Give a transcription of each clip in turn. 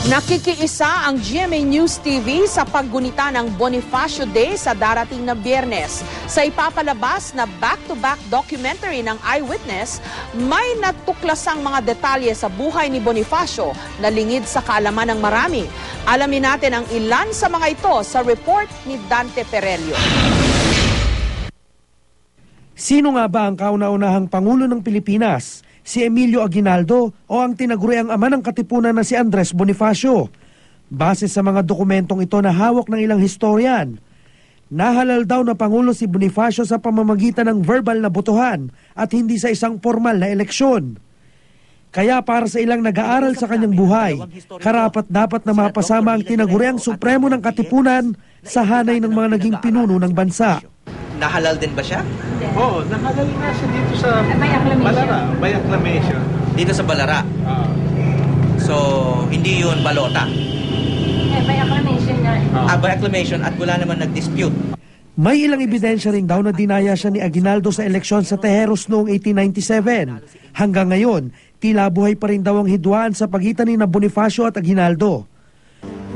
Nakikiisa ang GMA News TV sa paggunita ng Bonifacio Day sa darating na Biyernes. Sa ipapalabas na back-to-back documentary ng Eyewitness, may natuklasang mga detalye sa buhay ni Bonifacio na lingid sa kaalaman ng marami. Alamin natin ang ilan sa mga ito sa report ni Dante Perelio. Sino nga ba ang kauna-unahang Pangulo ng Pilipinas? Si Emilio Aguinaldo o ang tinaguriang ama ng Katipunan na si Andres Bonifacio? Base sa mga dokumentong ito na hawak ng ilang historian, nahalal daw na Pangulo si Bonifacio sa pamamagitan ng verbal na botohan at hindi sa isang formal na eleksyon. Kaya para sa ilang nag-aaral sa kanyang buhay, karapat dapat na mapasama ang tinaguriang Supremo ng Katipunan sa hanay ng mga naging pinuno ng bansa. Nahalal din ba siya? Oo, nahalal nga siya dito sa Balara, by acclamation. Dito sa Balara? So, hindi yun balota? By acclamation nga. By acclamation at wala naman nag-dispute. May ilang ebidensya rin daw na dinaya siya ni Aguinaldo sa eleksyon sa Tejeros noong 1897. Hanggang ngayon, tila buhay pa rin daw ang hidwaan sa pagitan ni Bonifacio at Aguinaldo.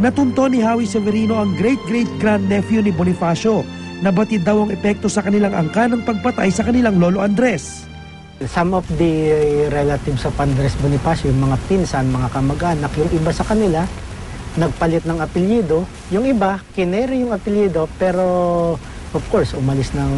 Natunto ni Howie Severino ang great-great-grandnephew ni Bonifacio, nabatid daw ang epekto sa kanilang angka ng pagpatay sa kanilang lolo Andres. Some of the relatives of Andres Bonifacio, yung mga pinsan, mga kamag-anak, yung iba sa kanila, nagpalit ng apelyido. Yung iba, kineri yung apelyido, pero of course, umalis ng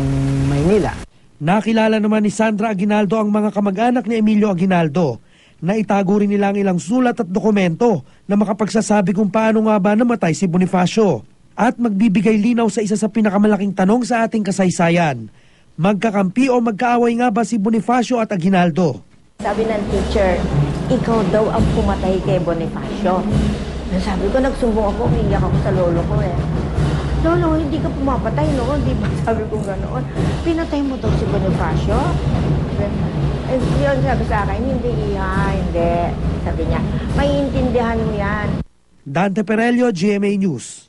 Maynila. Nakilala naman ni Sandra Aguinaldo ang mga kamag-anak ni Emilio Aguinaldo. Naitago rin nila ang ilang sulat at dokumento na makapagsasabi kung paano nga ba namatay si Bonifacio. At magbibigay linaw sa isa sa pinakamalaking tanong sa ating kasaysayan. Magkakampi o magkaaway nga ba si Bonifacio at Aguinaldo? Sabi ng teacher, ikaw daw ang pumatay kay Bonifacio. Sabi ko, nagsumbong ako, umiiyak ako sa lolo ko eh. Lolo, hindi ka pumapatay noon, di ba? Sabi ko ganoon. Pinatay mo daw si Bonifacio? Yun sabi sa akin, hindi. Sabi niya, maiintindihan mo yan. Dante Perelio, GMA News.